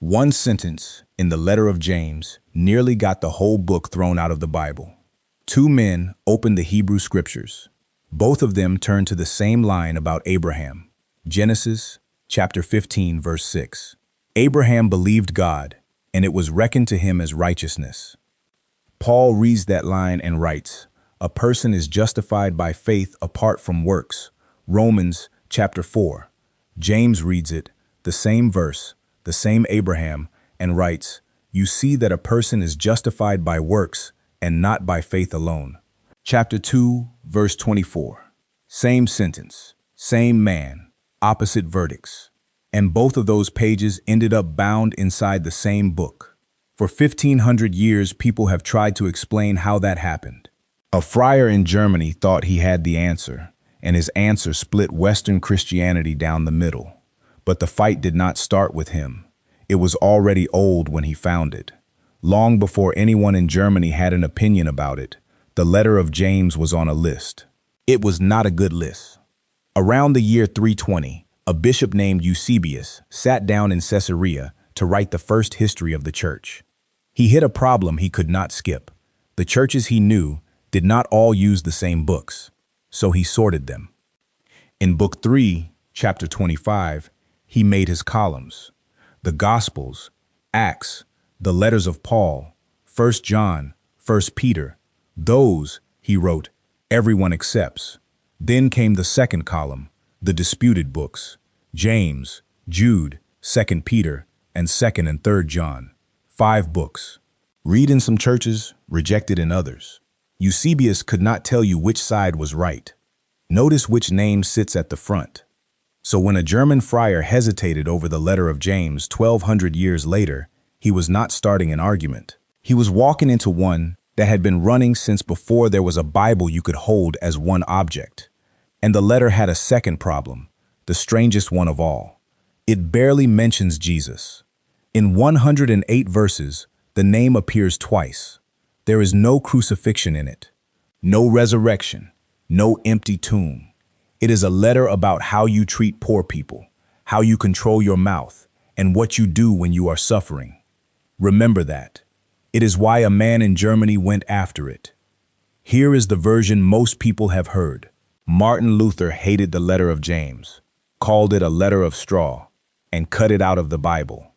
One sentence in the letter of James nearly got the whole book thrown out of the Bible. Two men opened the Hebrew scriptures. Both of them turned to the same line about Abraham. Genesis chapter 15, verse 6. Abraham believed God, and it was reckoned to him as righteousness. Paul reads that line and writes, "A person is justified by faith apart from works." Romans chapter 4. James reads it, the same verse, the same Abraham, and writes, "You see that a person is justified by works and not by faith alone." Chapter 2, verse 24. Same sentence, same man, opposite verdicts. And both of those pages ended up bound inside the same book. For 1,500 years, people have tried to explain how that happened. A friar in Germany thought he had the answer, and his answer split Western Christianity down the middle. But the fight did not start with him. It was already old when he found it. Long before anyone in Germany had an opinion about it, the letter of James was on a list. It was not a good list. Around the year 320, a bishop named Eusebius sat down in Caesarea to write the first history of the church. He hit a problem he could not skip. The churches he knew did not all use the same books, so he sorted them. In Book 3, chapter 25, he made his columns. The Gospels, Acts, the letters of Paul, 1 John, 1 Peter, those, he wrote, everyone accepts. Then came the second column, the disputed books, James, Jude, 2 Peter, and 2 and 3 John. 5 books. Read in some churches, rejected in others. Eusebius could not tell you which side was right. Notice which name sits at the front. So when a German friar hesitated over the letter of James 1,200 years later, he was not starting an argument. He was walking into one that had been running since before there was a Bible you could hold as one object. And the letter had a second problem, the strangest one of all. It barely mentions Jesus. In 108 verses, the name appears twice. There is no crucifixion in it, no resurrection, no empty tomb. It is a letter about how you treat poor people, how you control your mouth, and what you do when you are suffering. Remember that. It is why a man in Germany went after it. Here is the version most people have heard. Martin Luther hated the letter of James, called it a letter of straw, and cut it out of the Bible.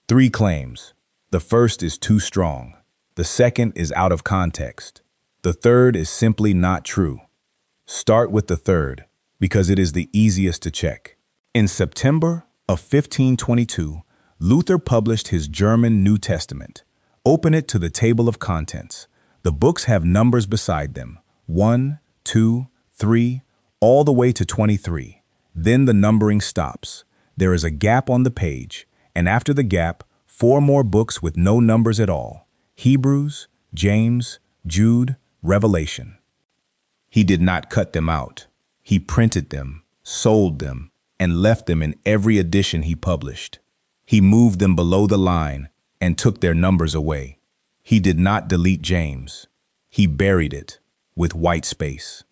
3 claims. The first is too strong. The second is out of context. The third is simply not true. Start with the third, because it is the easiest to check. In September of 1522, Luther published his German New Testament. Open it to the table of contents. The books have numbers beside them, 1, 2, 3, all the way to 23. Then the numbering stops. There is a gap on the page, and after the gap, 4 more books with no numbers at all. Hebrews, James, Jude, Revelation. He did not cut them out. He printed them, sold them, and left them in every edition he published. He moved them below the line and took their numbers away. He did not delete James. He buried it with white space.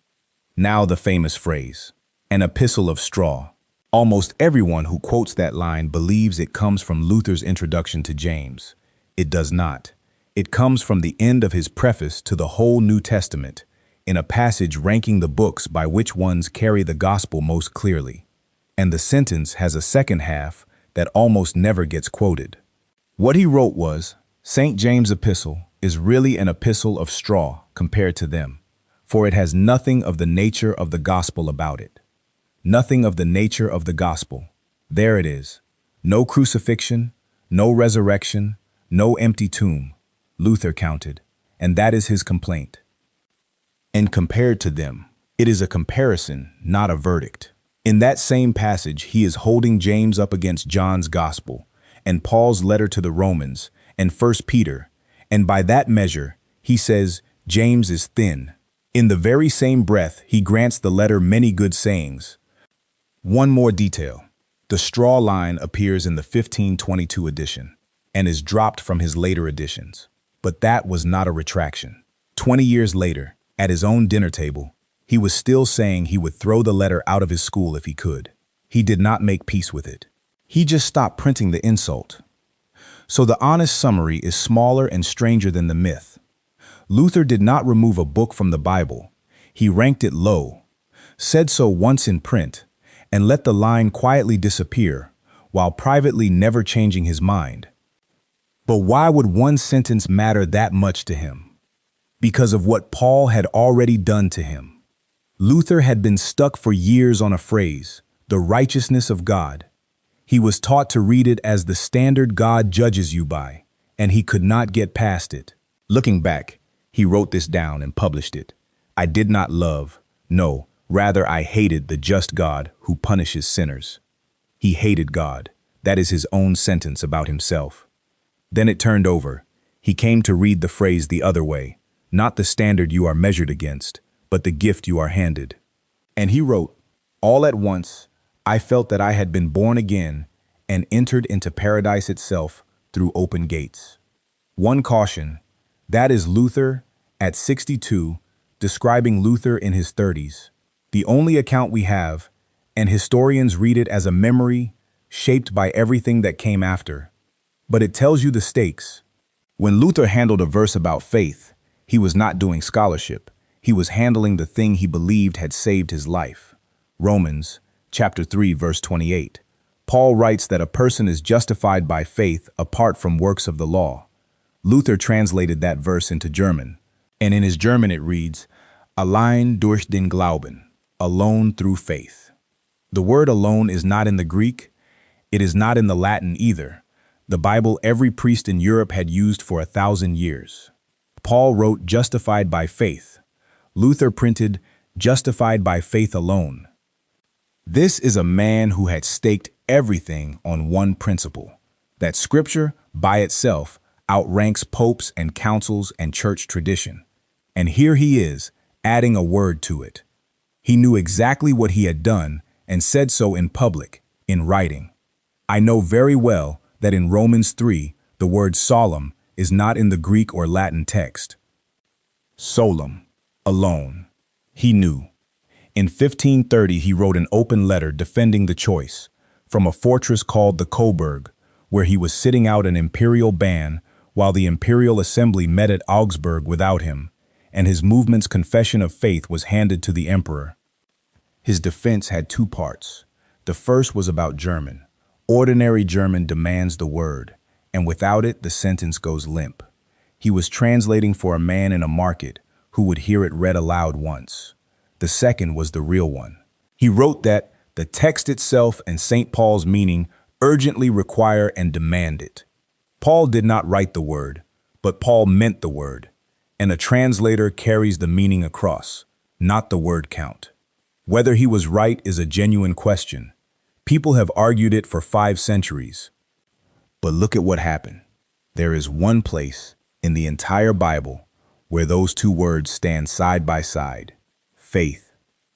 Now the famous phrase, an epistle of straw. Almost everyone who quotes that line believes it comes from Luther's introduction to James. It does not. It comes from the end of his preface to the whole New Testament, in a passage ranking the books by which ones carry the gospel most clearly. And the sentence has a second half that almost never gets quoted. What he wrote was, St. James' epistle is really an epistle of straw compared to them, for it has nothing of the nature of the gospel about it. Nothing of the nature of the gospel. There it is. No crucifixion, no resurrection, no empty tomb, Luther counted, and that is his complaint. And compared to them, it is a comparison, not a verdict. In that same passage, he is holding James up against John's gospel, and Paul's letter to the Romans, and 1 Peter, and by that measure, he says, James is thin. In the very same breath, he grants the letter many good sayings. One more detail. The straw line appears in the 1522 edition, and is dropped from his later editions. But that was not a retraction. 20 years later, at his own dinner table, he was still saying he would throw the letter out of his school if he could. He did not make peace with it. He just stopped printing the insult. So the honest summary is smaller and stranger than the myth. Luther did not remove a book from the Bible. He ranked it low, said so once in print, and let the line quietly disappear, while privately never changing his mind. But why would one sentence matter that much to him? Because of what Paul had already done to him. Luther had been stuck for years on a phrase, the righteousness of God. He was taught to read it as the standard God judges you by, and he could not get past it. Looking back, he wrote this down and published it. I did not love, no, rather I hated the just God who punishes sinners. He hated God. That is his own sentence about himself. Then it turned over. He came to read the phrase the other way, not the standard you are measured against, but the gift you are handed. And he wrote, all at once, I felt that I had been born again and entered into paradise itself through open gates. One caution, that is Luther at 62, describing Luther in his 30s. The only account we have, and historians read it as a memory shaped by everything that came after. But it tells you the stakes. When Luther handled a verse about faith, he was not doing scholarship. He was handling the thing he believed had saved his life. Romans chapter 3, verse 28. Paul writes that a person is justified by faith apart from works of the law. Luther translated that verse into German, and in his German it reads, Allein durch den Glauben, alone through faith. The word alone is not in the Greek. It is not in the Latin either. The Bible every priest in Europe had used for 1,000 years. Paul wrote justified by faith. Luther printed justified by faith alone. This is a man who had staked everything on one principle, that Scripture, by itself, outranks popes and councils and church tradition. And here he is, adding a word to it. He knew exactly what he had done and said so in public, in writing. I know very well that in Romans 3, the word solemn is not in the Greek or Latin text. Solum, alone. He knew. In 1530, he wrote an open letter defending the choice from a fortress called the Coburg, where he was sitting out an imperial ban while the imperial assembly met at Augsburg without him, and his movement's confession of faith was handed to the emperor. His defense had two parts. The first was about German. Ordinary German demands the word, and without it, the sentence goes limp. He was translating for a man in a market who would hear it read aloud once. The second was the real one. He wrote that the text itself and St. Paul's meaning urgently require and demand it. Paul did not write the word, but Paul meant the word, and a translator carries the meaning across, not the word count. Whether he was right is a genuine question. People have argued it for 5 centuries. But look at what happened. There is one place in the entire Bible where those two words stand side by side. Faith,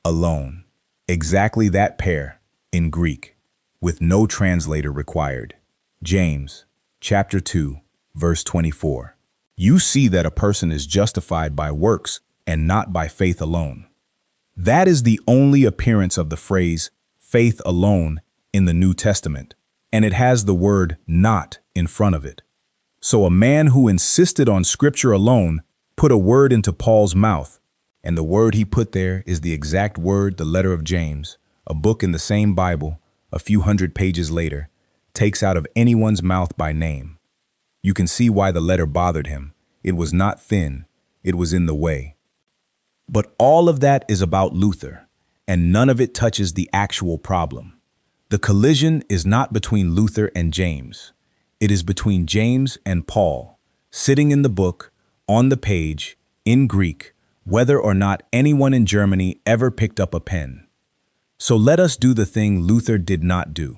alone. Exactly that pair in Greek, with no translator required. James, chapter 2, verse 24. You see that a person is justified by works and not by faith alone. That is the only appearance of the phrase faith alone in the New Testament, and it has the word not in front of it. So a man who insisted on Scripture alone put a word into Paul's mouth, and the word he put there is the exact word the letter of James, a book in the same Bible, a few hundred pages later, takes out of anyone's mouth by name. You can see why the letter bothered him. It was not thin, it was in the way. But all of that is about Luther, and none of it touches the actual problem. The collision is not between Luther and James. It is between James and Paul, sitting in the book, on the page, in Greek, whether or not anyone in Germany ever picked up a pen. So let us do the thing Luther did not do.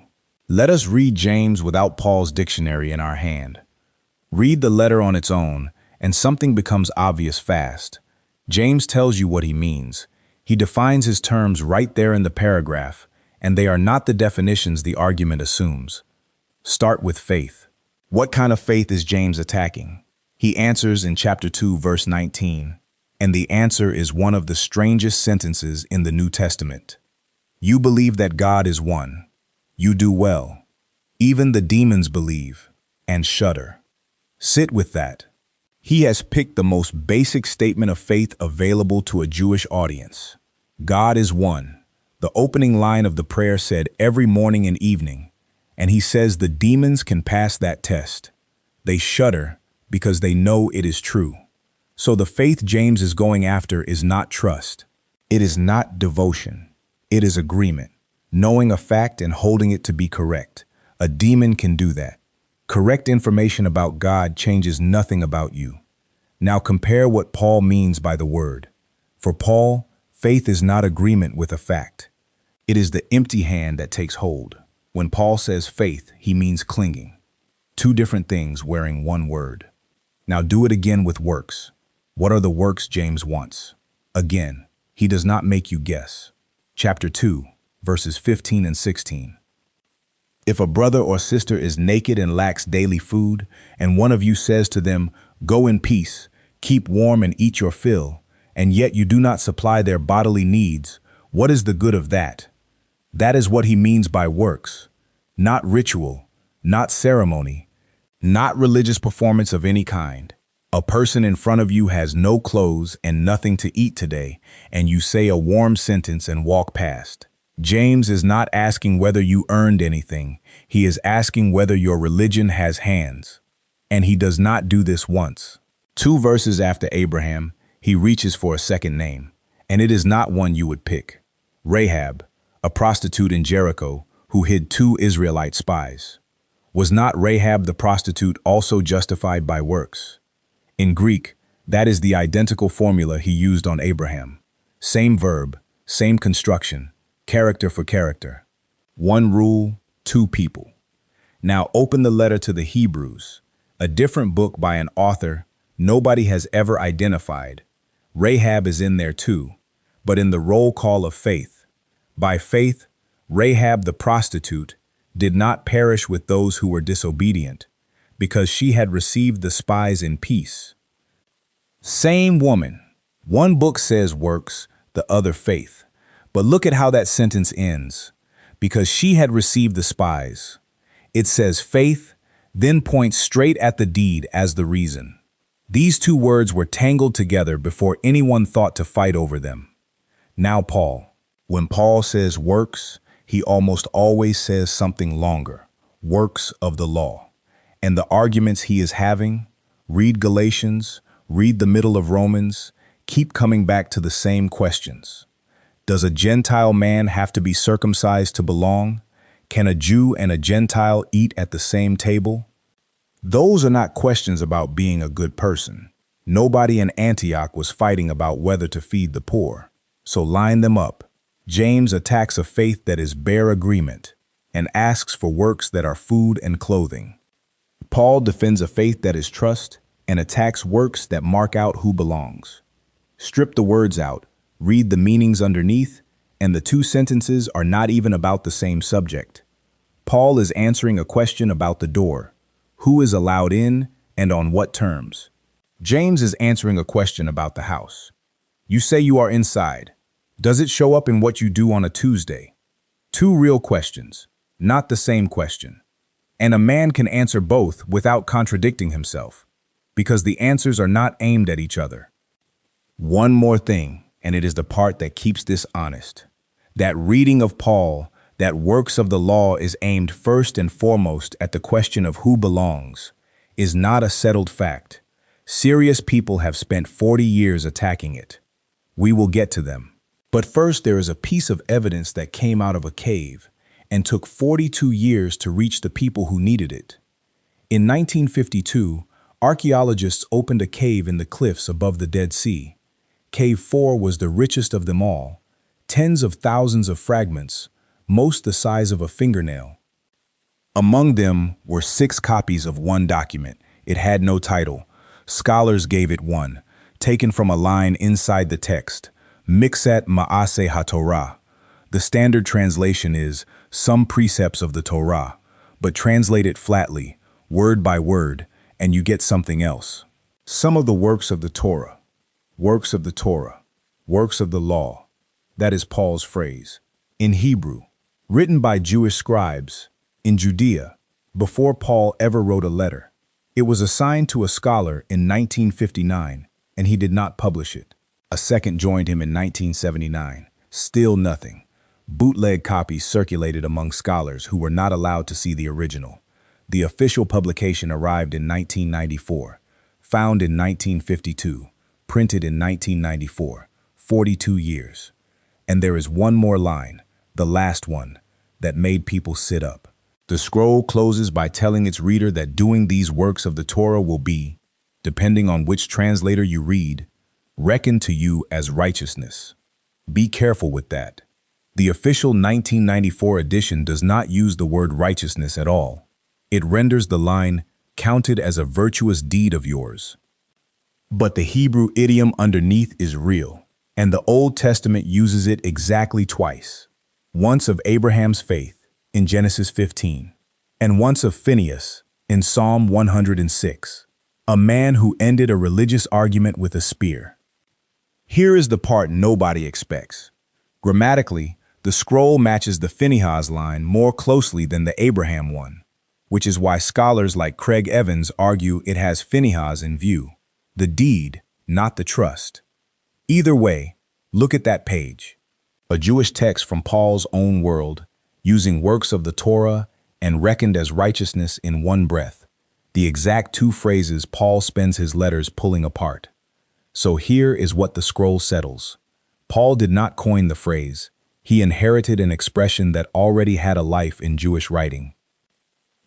Let us read James without Paul's dictionary in our hand. Read the letter on its own, and something becomes obvious fast. James tells you what he means. He defines his terms right there in the paragraph, and they are not the definitions the argument assumes. Start with faith. What kind of faith is James attacking? He answers in chapter 2, verse 19, and the answer is one of the strangest sentences in the New Testament. You believe that God is one. You do well. Even the demons believe. and shudder. Sit with that. He has picked the most basic statement of faith available to a Jewish audience. God is one. The opening line of the prayer said every morning and evening, and he says the demons can pass that test. They shudder because they know it is true. So the faith James is going after is not trust. It is not devotion. It is agreement. Knowing a fact and holding it to be correct. A demon can do that. Correct information about God changes nothing about you. Now compare what Paul means by the word. For Paul, faith is not agreement with a fact. It is the empty hand that takes hold. When Paul says faith, he means clinging. Two different things wearing one word. Now do it again with works. What are the works James wants? Again, he does not make you guess. Chapter 2, verses 15 and 16. If a brother or sister is naked and lacks daily food, and one of you says to them, "Go in peace, keep warm and eat your fill," and yet you do not supply their bodily needs, what is the good of that? That is what he means by works. Not ritual, not ceremony, not religious performance of any kind. A person in front of you has no clothes and nothing to eat today, and you say a warm sentence and walk past. James is not asking whether you earned anything. He is asking whether your religion has hands. And he does not do this once. 2 verses after Abraham, he reaches for a second name, and it is not one you would pick. Rahab, a prostitute in Jericho who hid 2 Israelite spies. Was not Rahab the prostitute also justified by works? In Greek, that is the identical formula he used on Abraham. Same verb, same construction. Character for character. 1 rule, 2 people. Now open the letter to the Hebrews, a different book by an author nobody has ever identified. Rahab is in there too, but in the roll call of faith. By faith, Rahab the prostitute did not perish with those who were disobedient, because she had received the spies in peace. Same woman. One book says works, the other faith. But look at how that sentence ends. Because she had received the spies. It says faith, then points straight at the deed as the reason. These 2 words were tangled together before anyone thought to fight over them. Now Paul. When Paul says works, he almost always says something longer. Works of the law. And the arguments he is having, read Galatians, read the middle of Romans, keep coming back to the same questions. Does a Gentile man have to be circumcised to belong? Can a Jew and a Gentile eat at the same table? Those are not questions about being a good person. Nobody in Antioch was fighting about whether to feed the poor. So line them up. James attacks a faith that is bare agreement and asks for works that are food and clothing. Paul defends a faith that is trust and attacks works that mark out who belongs. Strip the words out. Read the meanings underneath, and the 2 sentences are not even about the same subject. Paul is answering a question about the door. Who is allowed in and on what terms? James is answering a question about the house. You say you are inside. Does it show up in what you do on a Tuesday? 2 real questions, not the same question. And a man can answer both without contradicting himself, because the answers are not aimed at each other. One more thing. And it is the part that keeps this honest. That reading of Paul, that works of the law is aimed first and foremost at the question of who belongs, is not a settled fact. Serious people have spent 40 years attacking it. We will get to them. But first there is a piece of evidence that came out of a cave and took 42 years to reach the people who needed it. In 1952, archaeologists opened a cave in the cliffs above the Dead Sea. Cave 4 was the richest of them all, tens of thousands of fragments, most the size of a fingernail. Among them were 6 copies of one document. It had no title. Scholars gave it one, taken from a line inside the text, Mixat Ma'aseh HaTorah. The standard translation is some precepts of the Torah, but translate it flatly, word by word, and you get something else. Some of the works of the Torah. Works of the Torah, works of the law. That is Paul's phrase. In Hebrew, written by Jewish scribes. In Judea, before Paul ever wrote a letter. It was assigned to a scholar in 1959, and he did not publish it. A second joined him in 1979. Still nothing. Bootleg copies circulated among scholars who were not allowed to see the original. The official publication arrived in 1994, found in 1952, printed in 1994, 42 years. And there is one more line, the last one, that made people sit up. The scroll closes by telling its reader that doing these works of the Torah will be, depending on which translator you read, reckoned to you as righteousness. Be careful with that. The official 1994 edition does not use the word righteousness at all. It renders the line, counted as a virtuous deed of yours. But the Hebrew idiom underneath is real, and the Old Testament uses it exactly twice. Once of Abraham's faith, in Genesis 15, and once of Phinehas, in Psalm 106, a man who ended a religious argument with a spear. Here is the part nobody expects. Grammatically, the scroll matches the Phinehas line more closely than the Abraham one, which is why scholars like Craig Evans argue it has Phinehas in view, the deed, not the trust. Either way, look at that page. A Jewish text from Paul's own world, using works of the Torah and reckoned as righteousness in one breath, the exact two phrases Paul spends his letters pulling apart. So here is what the scroll settles. Paul did not coin the phrase. He inherited an expression that already had a life in Jewish writing.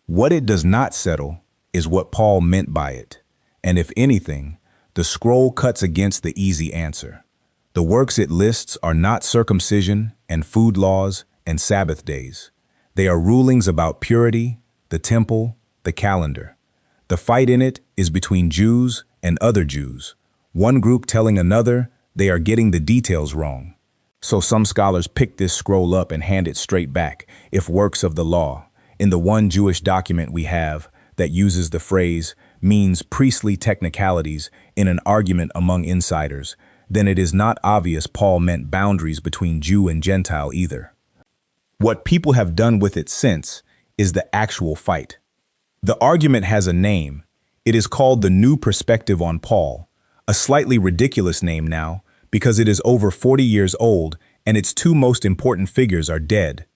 What it does not settle is what Paul meant by it, and if anything, the scroll cuts against the easy answer. The works it lists are not circumcision and food laws and Sabbath days. They are rulings about purity, the temple, the calendar. The fight in it is between Jews and other Jews, one group telling another they are getting the details wrong. So some scholars pick this scroll up and hand it straight back, if works of the law, in the one Jewish document we have that uses the phrase, means priestly technicalities in an argument among insiders, then it is not obvious Paul meant boundaries between Jew and Gentile either. What people have done with it since is the actual fight. The argument has a name. It is called the New Perspective on Paul, a slightly ridiculous name now because it is over 40 years old and its two most important figures are dead.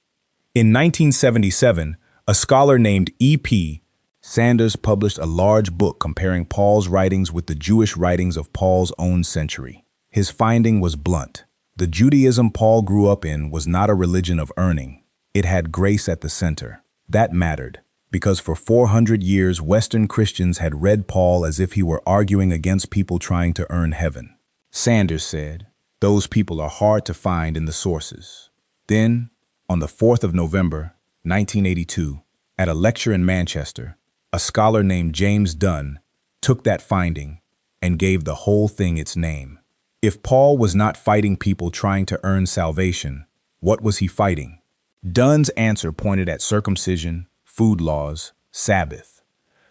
In 1977, a scholar named E.P. Sanders published a large book comparing Paul's writings with the Jewish writings of Paul's own century. His finding was blunt. The Judaism Paul grew up in was not a religion of earning. It had grace at the center. That mattered, because for 400 years Western Christians had read Paul as if he were arguing against people trying to earn heaven. Sanders said, those people are hard to find in the sources. Then, on the 4th of November, 1982, at a lecture in Manchester, a scholar named James Dunn took that finding and gave the whole thing its name. If Paul was not fighting people trying to earn salvation, what was he fighting? Dunn's answer pointed at circumcision, food laws, Sabbath,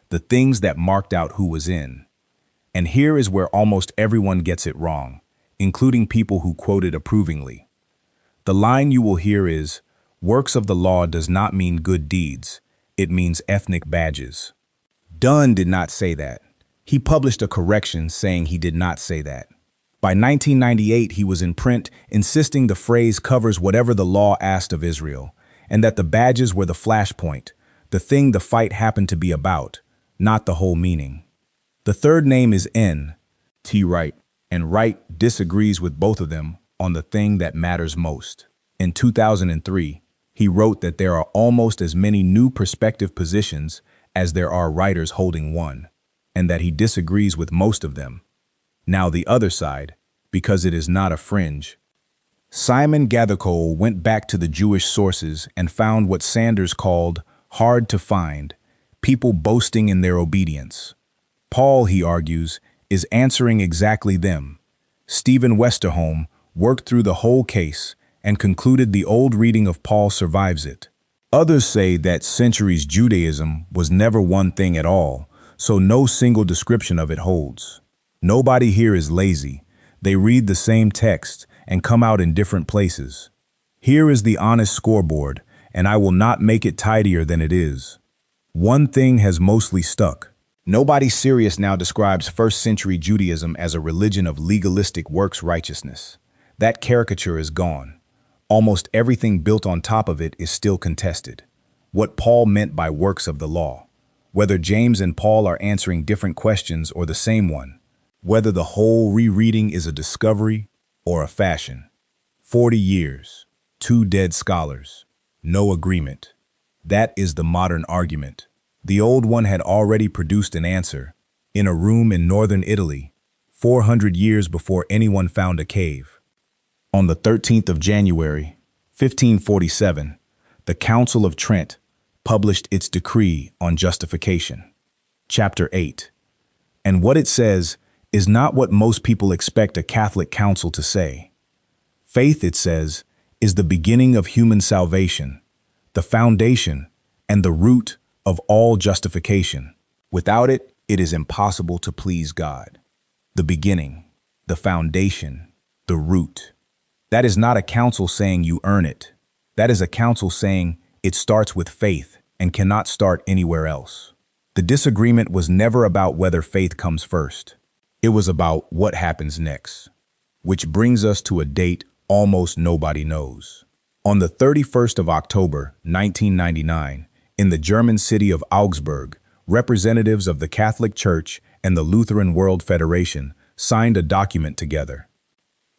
the things that marked out who was in. And here is where almost everyone gets it wrong, including people who quoted approvingly. The line you will hear is, works of the law does not mean good deeds, it means ethnic badges. Dunn did not say that. He published a correction saying he did not say that. By 1998, he was in print insisting the phrase covers whatever the law asked of Israel, and that the badges were the flashpoint, the thing the fight happened to be about, not the whole meaning. The third name is N. T. Wright, and Wright disagrees with both of them on the thing that matters most. In 2003, he wrote that there are almost as many new perspective positions as there are writers holding one, and that he disagrees with most of them. Now the other side, because it is not a fringe. Simon Gathercole went back to the Jewish sources and found what Sanders called hard to find, people boasting in their obedience. Paul, he argues, is answering exactly them. Stephen Westerholm worked through the whole case and concluded the old reading of Paul survives it. Others say that centuries Judaism was never one thing at all, so no single description of it holds. Nobody here is lazy. They read the same text and come out in different places. Here is the honest scoreboard, and I will not make it tidier than it is. One thing has mostly stuck. Nobody serious now describes first-century Judaism as a religion of legalistic works righteousness. That caricature is gone. Almost everything built on top of it is still contested. What Paul meant by works of the law. Whether James and Paul are answering different questions or the same one. Whether the whole rereading is a discovery or a fashion. 40 years, 2 dead scholars, no agreement. That is the modern argument. The old one had already produced an answer, in a room in northern Italy, 400 years before anyone found a cave. On the 13th of January, 1547, the Council of Trent published its decree on justification. Chapter 8. And what it says is not what most people expect a Catholic council to say. Faith, it says, is the beginning of human salvation, the foundation and the root of all justification. Without it, it is impossible to please God. The beginning, the foundation, the root. That is not a council saying you earn it. That is a council saying it starts with faith and cannot start anywhere else. The disagreement was never about whether faith comes first. It was about what happens next. Which brings us to a date almost nobody knows. On the 31st of October, 1999, in the German city of Augsburg, representatives of the Catholic Church and the Lutheran World Federation signed a document together.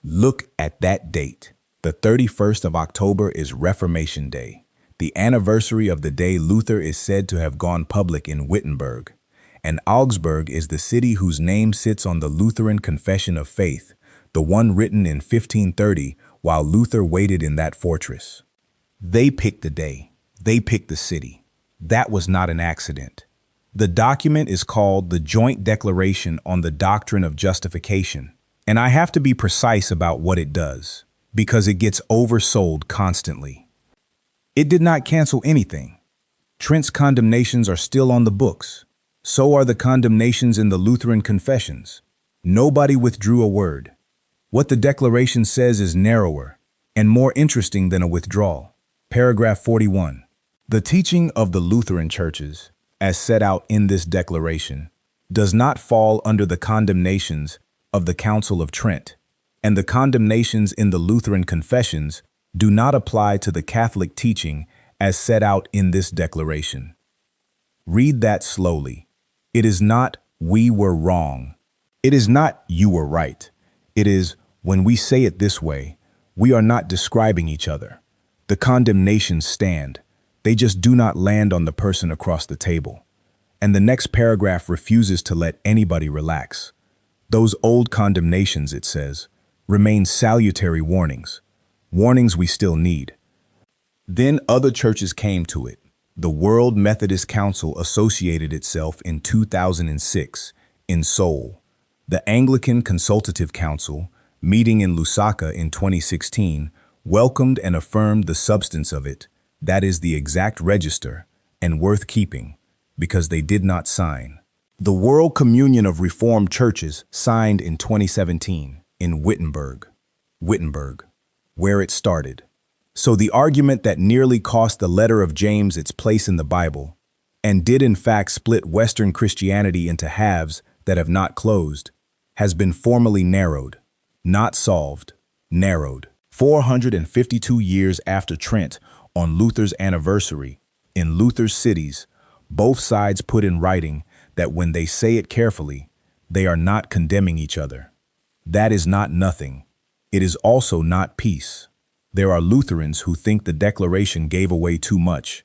Look at that date. The 31st of October is Reformation Day, the anniversary of the day Luther is said to have gone public in Wittenberg. And Augsburg is the city whose name sits on the Lutheran Confession of Faith, the one written in 1530 while Luther waited in that fortress. They picked the day. They picked the city. That was not an accident. The document is called the Joint Declaration on the Doctrine of Justification, and I have to be precise about what it does, because it gets oversold constantly. It did not cancel anything. Trent's condemnations are still on the books. So are the condemnations in the Lutheran confessions. Nobody withdrew a word. What the declaration says is narrower and more interesting than a withdrawal. Paragraph 41. The teaching of the Lutheran churches, as set out in this declaration, does not fall under the condemnations of the Council of Trent, and the condemnations in the Lutheran confessions do not apply to the Catholic teaching as set out in this declaration. Read that slowly. It is not we were wrong. It is not you were right. It is when we say it this way, we are not describing each other. The condemnations stand. They just do not land on the person across the table. And the next paragraph refuses to let anybody relax. Those old condemnations, it says, remain salutary warnings. Warnings we still need. Then other churches came to it. The World Methodist Council associated itself in 2006 in Seoul. The Anglican Consultative Council, meeting in Lusaka in 2016, welcomed and affirmed the substance of it, that is the exact register, and worth keeping, because they did not sign. The World Communion of Reformed Churches signed in 2017 in Wittenberg, where it started. So the argument that nearly cost the letter of James its place in the Bible, and did in fact split Western Christianity into halves that have not closed, has been formally narrowed, not solved, narrowed. 452 years after Trent, on Luther's anniversary, in Luther's cities, both sides put in writing that when they say it carefully, they are not condemning each other. That is not nothing. It is also not peace. There are Lutherans who think the declaration gave away too much,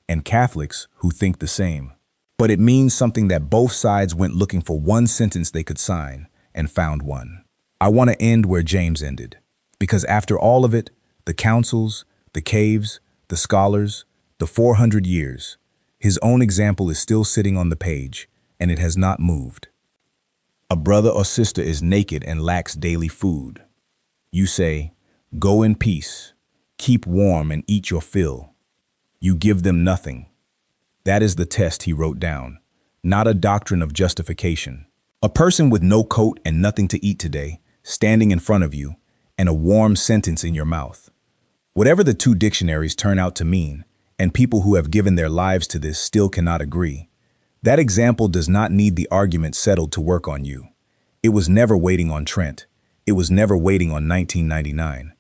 and Catholics who think the same. But it means something that both sides went looking for one sentence they could sign and found one. I want to end where James ended, because after all of it, the councils, the caves, the scholars, the 400 years, his own example is still sitting on the page, and it has not moved. A brother or sister is naked and lacks daily food. You say, "Go in peace, keep warm and eat your fill." You give them nothing. That is the test he wrote down, not a doctrine of justification. A person with no coat and nothing to eat today, standing in front of you, and a warm sentence in your mouth. Whatever the two dictionaries turn out to mean, and people who have given their lives to this still cannot agree. That example does not need the argument settled to work on you. It was never waiting on Trent. It was never waiting on 1999.